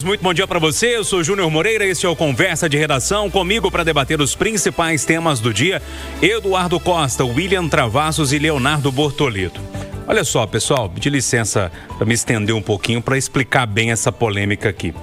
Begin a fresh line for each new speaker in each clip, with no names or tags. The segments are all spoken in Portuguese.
muito bom dia para você. Eu sou Júnior Moreira, esse é o Conversa de Redação. Comigo para debater os principais temas do dia, Eduardo Costa, William Travassos e Leonardo Bortoleto. Olha só, pessoal, pedi licença para me estender um pouquinho para explicar bem essa polêmica aqui.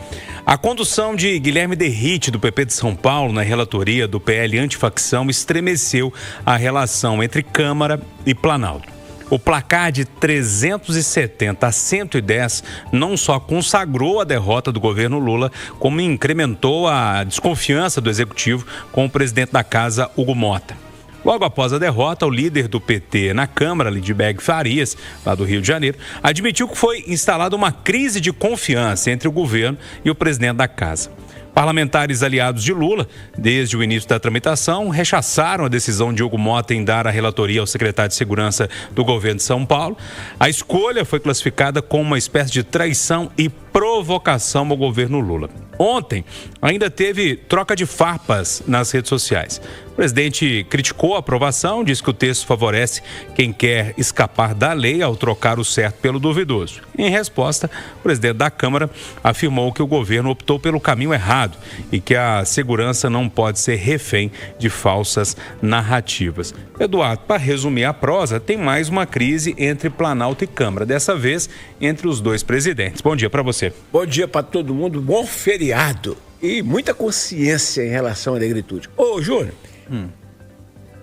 A condução de Guilherme Derrite, do PP de São Paulo, na relatoria do PL Antifacção, estremeceu a relação entre Câmara e Planalto. O placar de 370 a 110 não só consagrou a derrota do governo Lula, como incrementou a desconfiança do executivo com o presidente da casa, Hugo Motta. Logo após a derrota, o líder do PT na Câmara, Lindbergh Farias, lá do Rio de Janeiro, admitiu que foi instalada uma crise de confiança entre o governo e o presidente da casa. Parlamentares aliados de Lula, desde o início da tramitação, rechaçaram a decisão de Hugo Motta em dar a relatoria ao secretário de Segurança do governo de São Paulo. A escolha foi classificada como uma espécie de traição e provocação ao governo Lula. Ontem, ainda teve troca de farpas nas redes sociais. O presidente criticou a aprovação, disse que o texto favorece quem quer escapar da lei ao trocar o certo pelo duvidoso. Em resposta, o presidente da Câmara afirmou que o governo optou pelo caminho errado e que a segurança não pode ser refém de falsas narrativas. Eduardo, para resumir a prosa, tem mais uma crise entre Planalto e Câmara, dessa vez entre os dois presidentes. Bom dia para você.
Bom dia para todo mundo, bom feriado e muita consciência em relação à negritude. Ô, Júnior,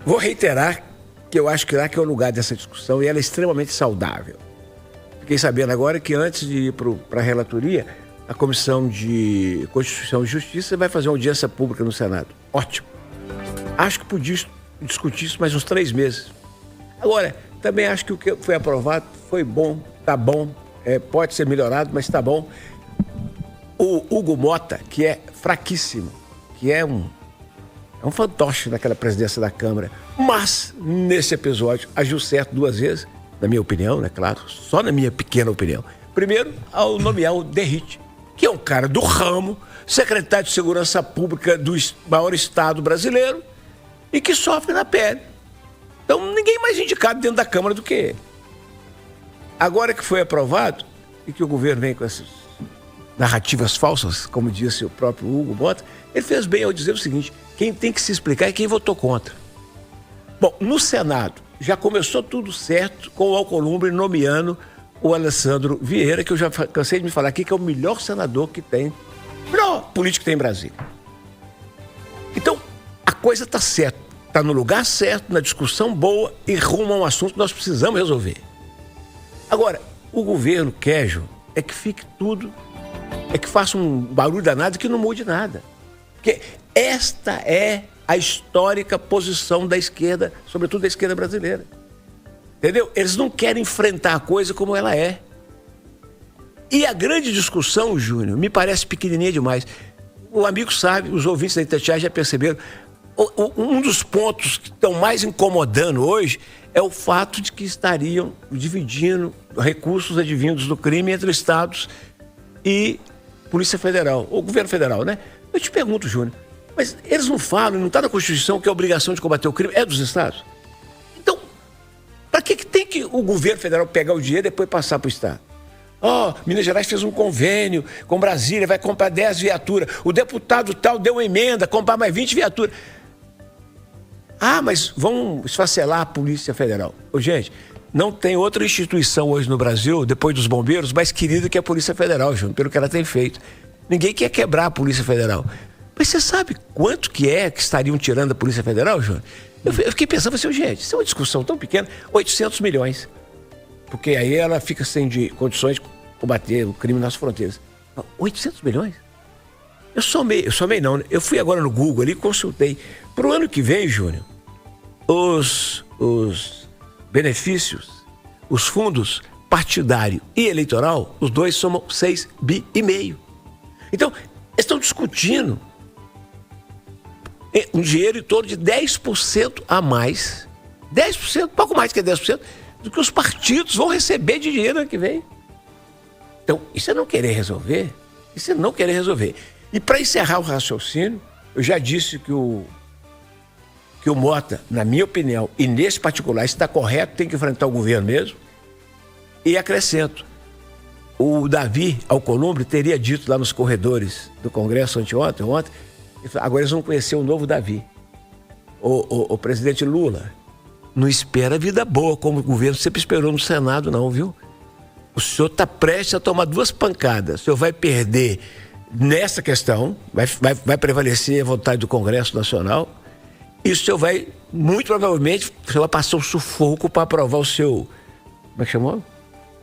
vou reiterar que eu acho que lá que é o lugar dessa discussão e ela é extremamente saudável. Fiquei sabendo agora que antes de ir para a relatoria, a Comissão de Constituição e Justiça vai fazer uma audiência pública no Senado. Ótimo. Acho que podia discutir isso mais uns 3 meses. Agora, também acho que o que foi aprovado foi bom, tá bom, pode ser melhorado, mas tá bom. O Hugo Motta, que é fraquíssimo, que é um fantoche naquela presidência da Câmara, mas nesse episódio agiu certo 2 vezes, na minha opinião, né, claro, só na minha pequena opinião. Primeiro, ao nomear o Derrite, que é um cara do ramo, secretário de Segurança Pública do maior estado brasileiro e que sofre na pele. Então, ninguém mais indicado dentro da Câmara do que ele. Agora que foi aprovado e que o governo vem com essas narrativas falsas, como disse o próprio Hugo Motta, ele fez bem ao dizer o seguinte: quem tem que se explicar é quem votou contra. Bom, no Senado já começou tudo certo com o Alcolumbre nomeando o Alessandro Vieira, que eu já cansei de me falar aqui que é o melhor senador que tem, melhor político que tem em Brasília. Então, a coisa está certa, está no lugar certo, na discussão boa e rumo a um assunto que nós precisamos resolver. Agora, o governo quer, Ju, é que fique tudo, é que faça um barulho danado e que não mude nada. Porque esta é a histórica posição da esquerda, sobretudo da esquerda brasileira. Entendeu? Eles não querem enfrentar a coisa como ela é. E a grande discussão, Júnior, me parece pequenininha demais. O amigo sabe, os ouvintes da Itatiaia já perceberam, um dos pontos que estão mais incomodando hoje é o fato de que estariam dividindo recursos advindos do crime entre estados e Polícia Federal, ou Governo Federal, né? Eu te pergunto, Júnior, mas eles não falam, não está na Constituição que a obrigação de combater o crime é dos estados? Então, para que tem que o Governo Federal pegar o dinheiro e depois passar para o estado? Minas Gerais fez um convênio com Brasília, vai comprar 10 viaturas. O deputado tal deu uma emenda, comprar mais 20 viaturas. Mas vão esfacelar a Polícia Federal. Gente, não tem outra instituição hoje no Brasil, depois dos bombeiros, mais querida que a Polícia Federal, Júnior, pelo que ela tem feito. Ninguém quer quebrar a Polícia Federal. Mas você sabe quanto que estariam tirando a Polícia Federal, Júnior? Eu fiquei pensando assim, gente, isso é uma discussão tão pequena, 800 milhões. Porque aí ela fica sem condições de combater o crime nas fronteiras. 800 milhões? Eu somei não, né? Eu fui agora no Google ali e consultei. Para o ano que vem, Júnior, os benefícios, os fundos partidário e eleitoral, os dois somam 6,5 bi. Então, eles estão discutindo um dinheiro em torno de 10% a mais, 10%, pouco mais que 10%, do que os partidos vão receber de dinheiro ano que vem. Então, isso é não querer resolver. Isso é não querer resolver. E para encerrar o raciocínio, eu já disse que o Motta, na minha opinião, e nesse particular, está correto, tem que enfrentar o governo mesmo. E acrescento, o Davi Alcolumbre teria dito lá nos corredores do Congresso ontem, agora eles vão conhecer o novo Davi. O presidente Lula não espera vida boa, como o governo sempre esperou no Senado, não, viu? O senhor está prestes a tomar 2 pancadas. O senhor vai perder nessa questão, vai prevalecer a vontade do Congresso Nacional, e o senhor vai, muito provavelmente, o senhor vai passar um sufoco para aprovar o seu... Como é que chamou?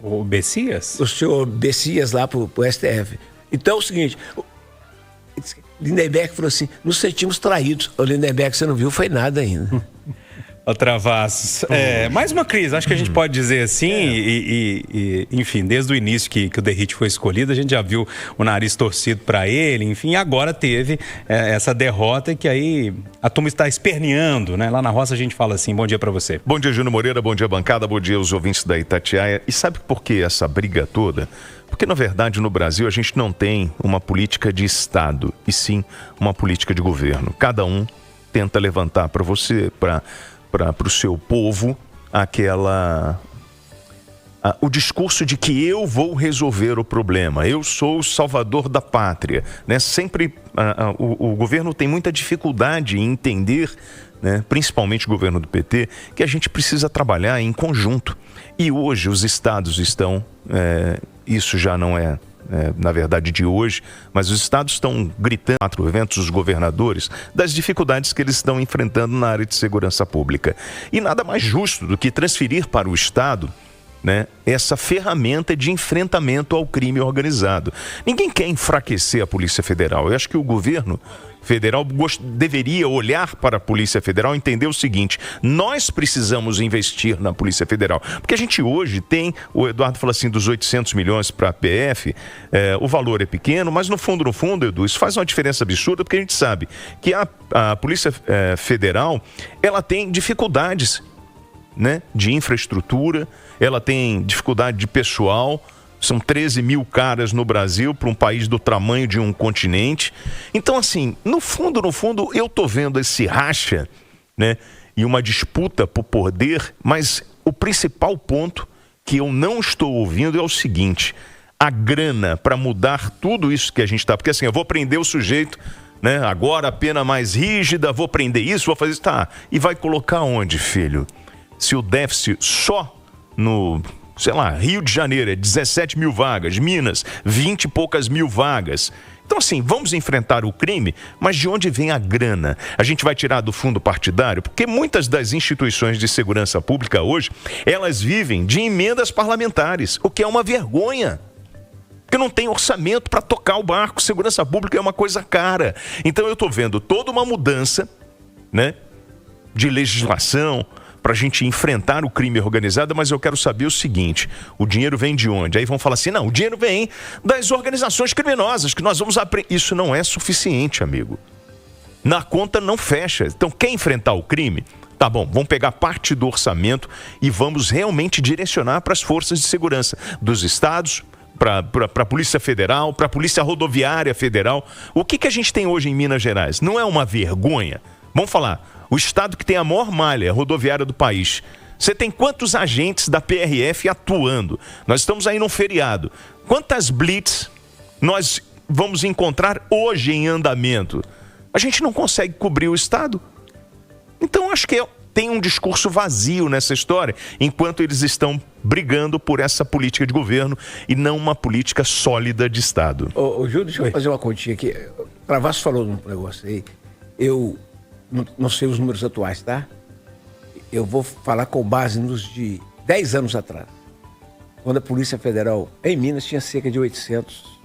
O Bessias?
O senhor Bessias lá pro STF. Então é o seguinte, Lindenberg falou assim, nos sentimos traídos. O Lindenberg, você não viu, foi nada ainda.
Ô, Travassos, mais uma crise, acho que a gente pode dizer assim, enfim, desde o início que o Derrite foi escolhido, a gente já viu o nariz torcido para ele, enfim, agora teve essa derrota que aí a turma está esperneando, né? Lá na roça a gente fala assim, bom dia para você.
Bom dia, Júnior Moreira, bom dia, bancada, bom dia aos ouvintes da Itatiaia. E sabe por que essa briga toda? Porque, na verdade, no Brasil a gente não tem uma política de Estado, e sim uma política de governo. Cada um tenta levantar para você, para o seu povo, o discurso de que eu vou resolver o problema, eu sou o salvador da pátria, né? Sempre o governo tem muita dificuldade em entender, né, principalmente o governo do PT, que a gente precisa trabalhar em conjunto. E hoje os estados estão, isso já não é na verdade de hoje, mas os estados estão gritando, eventos os governadores, das dificuldades que eles estão enfrentando na área de segurança pública. E nada mais justo do que transferir para o estado, né, essa ferramenta de enfrentamento ao crime organizado. Ninguém quer enfraquecer a Polícia Federal. Eu acho que o governo federal deveria olhar para a Polícia Federal e entender o seguinte: nós precisamos investir na Polícia Federal. Porque a gente hoje tem, o Eduardo fala assim, dos 800 milhões para a PF, o valor é pequeno, mas no fundo, Edu, isso faz uma diferença absurda, porque a gente sabe que a Polícia Federal, ela tem dificuldades, né, de infraestrutura, ela tem dificuldade de pessoal. São 13 mil caras no Brasil para um país do tamanho de um continente. Então, assim, no fundo, eu tô vendo esse racha, né, e uma disputa por poder, mas o principal ponto que eu não estou ouvindo é o seguinte: a grana para mudar tudo isso que a gente está... Porque assim, eu vou prender o sujeito, né, agora a pena mais rígida, vou prender isso, vou fazer isso, tá. E vai colocar onde, filho? Se o déficit só no... sei lá, Rio de Janeiro é 17 mil vagas, Minas, 20 e poucas mil vagas. Então, assim, vamos enfrentar o crime, mas de onde vem a grana? A gente vai tirar do fundo partidário? Porque muitas das instituições de segurança pública hoje, elas vivem de emendas parlamentares, o que é uma vergonha. Porque não tem orçamento para tocar o barco. Segurança pública é uma coisa cara. Então, eu estou vendo toda uma mudança, né, de legislação, para a gente enfrentar o crime organizado, mas eu quero saber o seguinte: o dinheiro vem de onde? Aí vão falar assim, não, o dinheiro vem das organizações criminosas, que nós vamos aprender. Isso não é suficiente, amigo. Na conta não fecha. Então, quer enfrentar o crime? Tá bom, vamos pegar parte do orçamento e vamos realmente direcionar para as forças de segurança dos estados, para a Polícia Federal, para a Polícia Rodoviária Federal. O que a gente tem hoje em Minas Gerais? Não é uma vergonha? Vamos falar... O estado que tem a maior malha rodoviária do país. Você tem quantos agentes da PRF atuando? Nós estamos aí num feriado. Quantas blitz nós vamos encontrar hoje em andamento? A gente não consegue cobrir o estado. Então, acho que tem um discurso vazio nessa história, enquanto eles estão brigando por essa política de governo e não uma política sólida de estado.
Ô Júlio, deixa eu fazer uma continha aqui. O Travassos falou num negócio aí. Eu não sei os números atuais, tá? Eu vou falar com base nos de 10 anos atrás, quando a Polícia Federal em Minas tinha cerca de 800.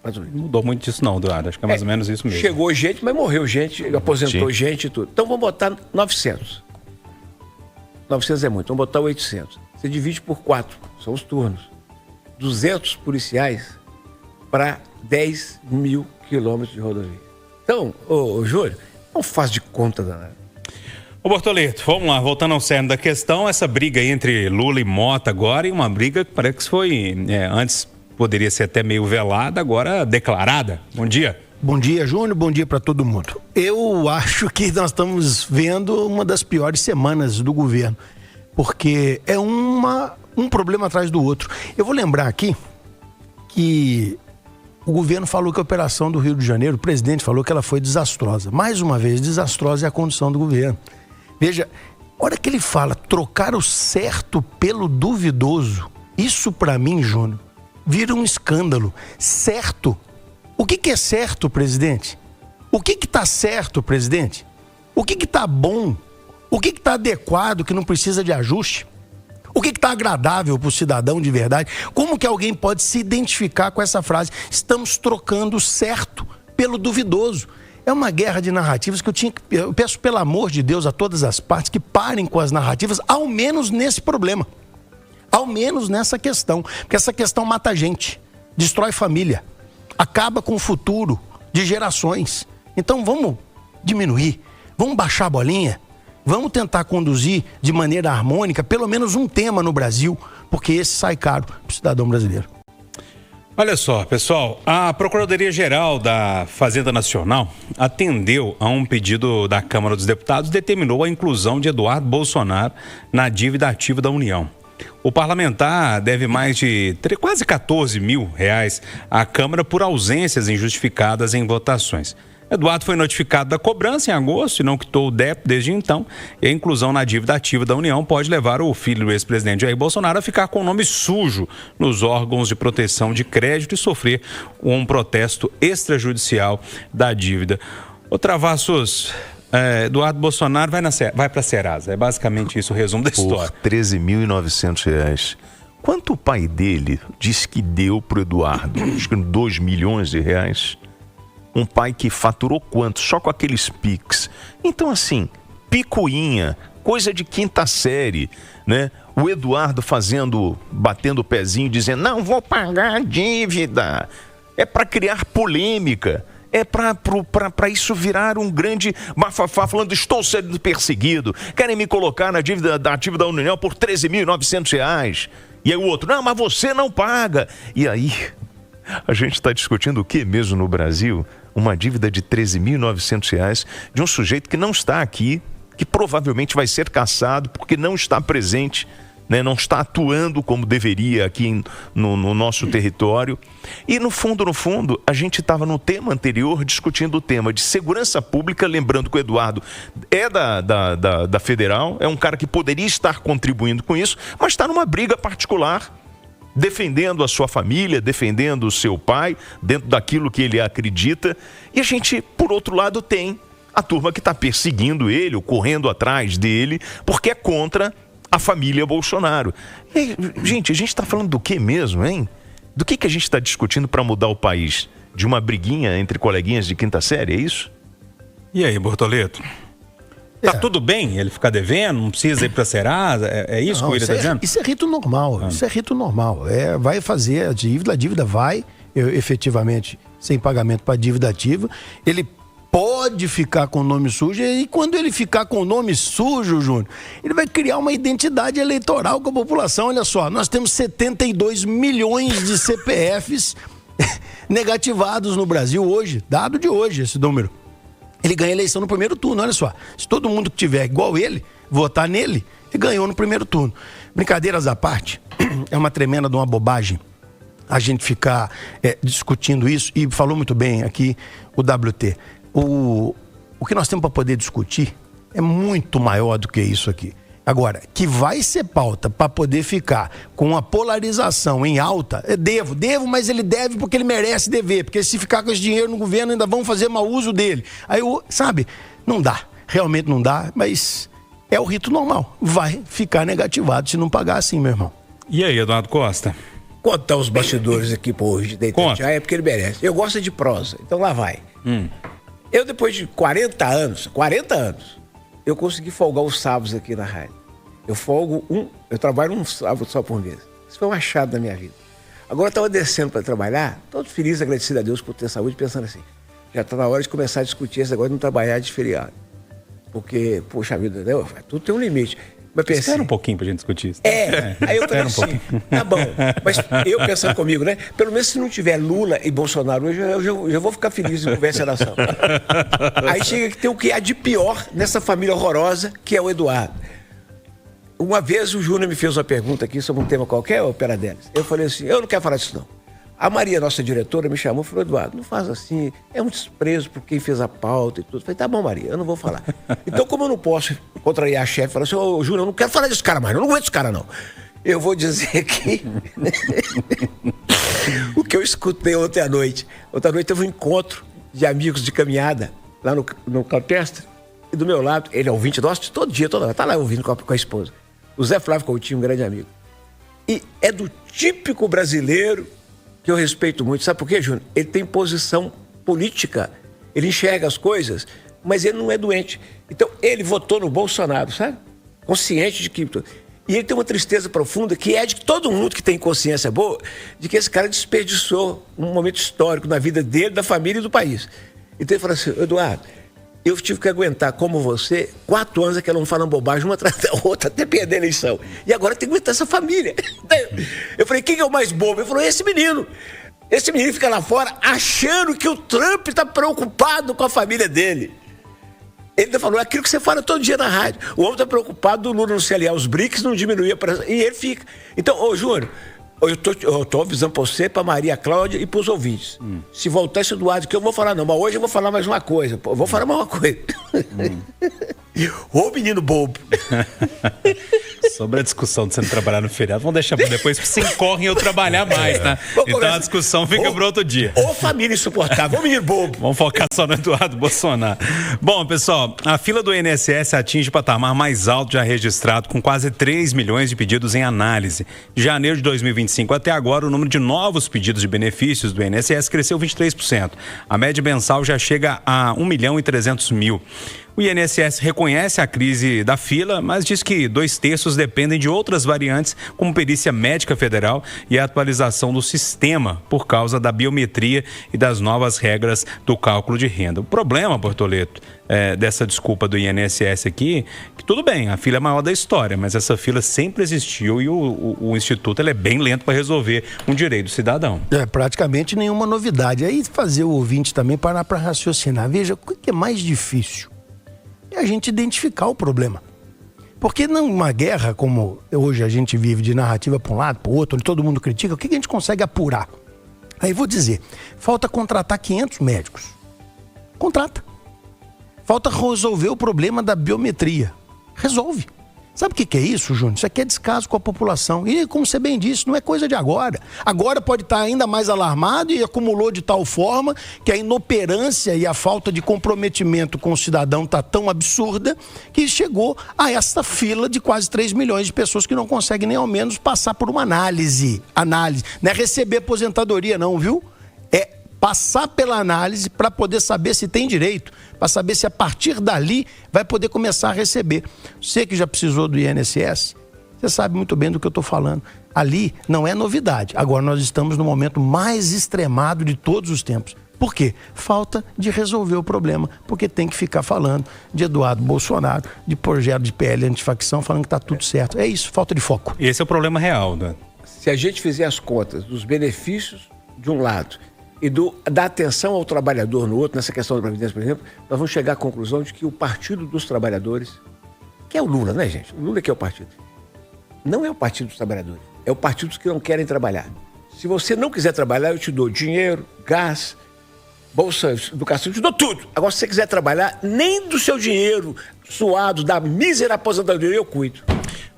Mais ou menos.
Não mudou muito disso não, Eduardo. Acho que é mais ou menos isso mesmo.
Chegou gente, mas morreu gente, aposentou gente e tudo. Então vamos botar 900. 900 é muito, vamos botar 800. Você divide por 4, são os turnos. 200 policiais para 10 mil quilômetros de rodovia. Então, ô Júlio, não faz de conta danada.
Ô Bortoleto, vamos lá, voltando ao cerne da questão, essa briga entre Lula e Mota agora, e uma briga que parece que foi, antes poderia ser até meio velada, agora declarada. Bom dia.
Bom dia, Júnior, bom dia para todo mundo. Eu acho que nós estamos vendo uma das piores semanas do governo, porque é um problema atrás do outro. Eu vou lembrar aqui que o governo falou que a operação do Rio de Janeiro, o presidente falou que ela foi desastrosa. Mais uma vez, desastrosa é a condução do governo. Veja, a hora que ele fala trocar o certo pelo duvidoso, isso pra mim, Júnior, vira um escândalo. Certo? O que é certo, presidente? O que tá certo, presidente? O que tá bom? O que tá adequado, que não precisa de ajuste? O que está agradável para o cidadão de verdade? Como que alguém pode se identificar com essa frase? Estamos trocando o certo pelo duvidoso. É uma guerra de narrativas que eu peço pelo amor de Deus a todas as partes que parem com as narrativas, ao menos nesse problema. Ao menos nessa questão. Porque essa questão mata a gente, destrói família, acaba com o futuro de gerações. Então vamos diminuir, vamos baixar a bolinha. Vamos tentar conduzir de maneira harmônica pelo menos um tema no Brasil, porque esse sai caro para o cidadão brasileiro.
Olha só, pessoal, a Procuradoria-Geral da Fazenda Nacional atendeu a um pedido da Câmara dos Deputados e determinou a inclusão de Eduardo Bolsonaro na dívida ativa da União. O parlamentar deve mais de quase 14 mil reais à Câmara por ausências injustificadas em votações. Eduardo foi notificado da cobrança em agosto e não quitou o débito desde então. E a inclusão na dívida ativa da União pode levar o filho do ex-presidente Jair Bolsonaro a ficar com o nome sujo nos órgãos de proteção de crédito e sofrer um protesto extrajudicial da dívida. Ô Travassos, Eduardo Bolsonaro vai para a Serasa. É basicamente isso o resumo da história.
Por R$13.900. Quanto o pai dele disse que deu pro Eduardo? Acho que 2 milhões de reais. Um pai que faturou quanto? Só com aqueles Pix. Então, assim, picuinha, coisa de quinta série, né? O Eduardo batendo o pezinho, dizendo, não vou pagar a dívida. É para criar polêmica. É para isso virar um grande bafafá, falando, estou sendo perseguido. Querem me colocar na dívida ativa da União por R$13.900. E aí o outro, não, mas você não paga. E aí, a gente está discutindo o que mesmo no Brasil? Uma dívida de R$13.900 de um sujeito que não está aqui, que provavelmente vai ser cassado porque não está presente, né? Não está atuando como deveria aqui no nosso território. E no fundo, a gente estava no tema anterior discutindo o tema de segurança pública, lembrando que o Eduardo é da Federal, é um cara que poderia estar contribuindo com isso, mas está numa briga particular, defendendo a sua família, defendendo o seu pai, dentro daquilo que ele acredita. E a gente, por outro lado, tem a turma que está perseguindo ele, ou correndo atrás dele, porque é contra a família Bolsonaro. E aí, gente, a gente está falando do que mesmo, hein? Do que a gente está discutindo para mudar o país? De uma briguinha entre coleguinhas de quinta série, é isso?
E aí, Bortoleto? Tá tudo bem ele ficar devendo, não precisa ir para a Serasa, é isso que ele está dizendo?
Isso é rito normal, isso é rito normal. Vai fazer a dívida vai efetivamente sem pagamento para dívida ativa, ele pode ficar com o nome sujo e quando ele ficar com o nome sujo, Júnior, ele vai criar uma identidade eleitoral com a população. Olha só, nós temos 72 milhões de CPFs negativados no Brasil hoje, dado de hoje esse número. Ele ganha a eleição no primeiro turno, olha só. Se todo mundo que tiver igual ele, votar nele, ele ganhou no primeiro turno. Brincadeiras à parte, é uma tremenda de uma bobagem a gente ficar discutindo isso, e falou muito bem aqui o WT. O que nós temos para poder discutir é muito maior do que isso aqui. Agora, que vai ser pauta para poder ficar com a polarização em alta, devo, mas ele deve porque ele merece dever, porque se ficar com esse dinheiro no governo ainda vão fazer mau uso dele. Aí, sabe, não dá, realmente não dá, mas é o rito normal, vai ficar negativado se não pagar assim, meu irmão.
E aí, Eduardo Costa?
Contar os bastidores aqui por hoje, é porque ele merece. Eu gosto de prosa, então lá vai. Eu, depois de 40 anos, eu consegui folgar os sábados aqui na rádio. Eu trabalho um sábado só por mês. Isso foi um achado na minha vida. Agora eu estava descendo para trabalhar, todo feliz, agradecido a Deus por ter saúde, pensando assim, já está na hora de começar a discutir esse negócio de não trabalhar de feriado. Porque, poxa vida, né? Tudo tem um limite. Mas pensei,
espera um pouquinho pra gente discutir isso.
Aí eu falei assim, tá bom. Mas eu pensando comigo, né? Pelo menos se não tiver Lula e Bolsonaro hoje, eu já vou ficar feliz em conversa e nação. Aí chega que tem o que há de pior nessa família horrorosa, que é o Eduardo. Uma vez o Júnior me fez uma pergunta aqui sobre um tema qualquer, Opera Delis. Eu falei assim, eu não quero falar disso não. A Maria, nossa diretora, me chamou e falou: Eduardo, não faz assim, é um desprezo por quem fez a pauta e tudo. Eu falei: tá bom, Maria, eu não vou falar. Então, como eu não posso contrariar a chefe, falar assim: ô, Júnior, eu não quero falar desse cara mais, eu não aguento esse cara, não. Eu vou dizer que o que eu escutei ontem à noite. Ontem à noite teve um encontro de amigos de caminhada lá no Campestre. E do meu lado, ele é ouvinte nosso todo dia, toda hora, tá lá ouvindo com a esposa. O Zé Flávio Coutinho, um grande amigo. E é do típico brasileiro que eu respeito muito. Sabe por quê, Júnior? Ele tem posição política. Ele enxerga as coisas, mas ele não é doente. Então, ele votou no Bolsonaro, sabe? Consciente de que... E ele tem uma tristeza profunda, que é de todo mundo que tem consciência boa, de que esse cara desperdiçou um momento histórico na vida dele, da família e do país. Então ele falou assim: Eduardo, eu tive que aguentar, como você, 4 anos que ela não fala bobagem uma atrás da outra, até perder a eleição. E agora tem que aguentar essa família. Eu falei: quem é o mais bobo? Ele falou: esse menino. Esse menino fica lá fora achando que o Trump está preocupado com a família dele. Ele falou aquilo que você fala todo dia na rádio. O homem está preocupado do Lula não se aliar aos BRICS, não diminuir a pressão. E ele fica. Então, ô Júnior, eu tô avisando para você, para Maria Cláudia e para os ouvintes. Se voltar esse Eduardo, que eu vou falar não, mas hoje eu vou falar mais uma coisa. Eu vou falar mais uma coisa. Ô menino bobo.
Sobre a discussão de você não trabalhar no feriado, vamos deixar para depois, porque se incorrem eu trabalhar mais, tá? Então a discussão fica para outro dia.
Ô família insuportável, ô menino bobo.
Vamos focar só no Eduardo Bolsonaro. Bom, pessoal, a fila do INSS atinge o patamar mais alto já registrado, com quase 3 milhões de pedidos em análise. De janeiro de 2025 até agora, o número de novos pedidos de benefícios do INSS cresceu 23%. A média mensal já chega a 1.300.000. O INSS reconhece a crise da fila, mas diz que 2/3 dependem de outras variantes, como perícia médica federal e a atualização do sistema por causa da biometria e das novas regras do cálculo de renda. O problema, Bortoleto, dessa desculpa do INSS aqui, que tudo bem, a fila é a maior da história, mas essa fila sempre existiu e o Instituto ele é bem lento para resolver um direito do cidadão.
Praticamente nenhuma novidade. Aí fazer o ouvinte também parar para raciocinar. Veja, o que é mais difícil? É a gente identificar o problema. Porque numa guerra como hoje a gente vive, de narrativa para um lado, para o outro, onde todo mundo critica, o que a gente consegue apurar? Aí vou dizer, falta contratar 500 médicos. Contrata. Falta resolver o problema da biometria. Resolve. Sabe o que é isso, Júnior? Isso aqui é descaso com a população. E, como você bem disse, não é coisa de agora. Agora pode estar ainda mais alarmado e acumulou de tal forma que a inoperância e a falta de comprometimento com o cidadão está tão absurda que chegou a essa fila de quase 3 milhões de pessoas que não conseguem nem ao menos passar por uma análise. Não é receber aposentadoria não, viu? É passar pela análise para poder saber se tem direito, para saber se a partir dali vai poder começar a receber. Você que já precisou do INSS, você sabe muito bem do que eu estou falando. Ali não é novidade. Agora nós estamos no momento mais extremado de todos os tempos. Por quê? Falta de resolver o problema, porque tem que ficar falando de Eduardo Bolsonaro, de projeto de PL antifacção, falando que está tudo certo. É isso, falta de foco.
Esse é o problema real, né?
Se a gente fizer as contas dos benefícios de um lado e da atenção ao trabalhador no outro, nessa questão da Previdência, por exemplo, nós vamos chegar à conclusão de que o Partido dos Trabalhadores, que é o Lula, né, gente? O Lula que é o partido. Não é o Partido dos Trabalhadores, é o partido dos que não querem trabalhar. Se você não quiser trabalhar, eu te dou dinheiro, gás, bolsa, educação, eu te dou tudo. Agora, se você quiser trabalhar, nem do seu dinheiro suado, da mísera aposentadoria, eu cuido.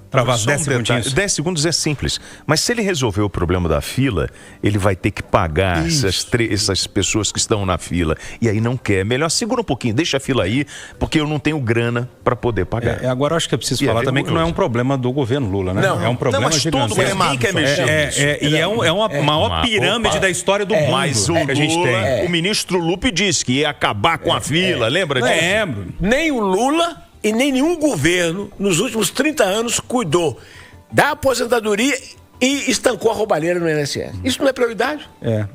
Travasso, 10 segundinhos. 10 segundos é simples. Mas se ele resolver o problema da fila, ele vai ter que pagar essas pessoas que estão na fila. E aí não quer. Melhor segura um pouquinho, deixa a fila aí, porque eu não tenho grana para poder pagar.
Agora eu acho que é preciso falar também que não é um problema do governo Lula, né?
Não,
é um problema gigantesco.
Ninguém quer mexer.
E é uma maior pirâmide da história do mundo.
Mas o
que a gente
Lula,
tem.
o ministro Lupe disse que ia acabar com a fila, lembra disso?
Lembro.
Nem o Lula e nem nenhum governo nos últimos 30 anos cuidou da aposentadoria e estancou a roubalheira no INSS. Isso não é prioridade?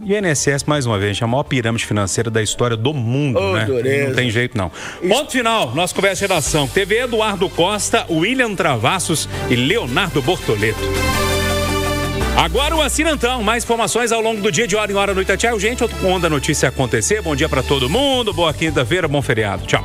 E o INSS, mais uma vez, é a maior pirâmide financeira da história do mundo, né?
Dureza.
Não tem jeito, não. Ponto final, nossa conversa de redação. TV Eduardo Costa, William Travassos e Leonardo Bortoleto. Agora o Assinantão, mais informações ao longo do dia, de hora em hora, noite. Tchau, gente, quando a notícia acontecer. Bom dia pra todo mundo, boa quinta-feira, bom feriado. Tchau.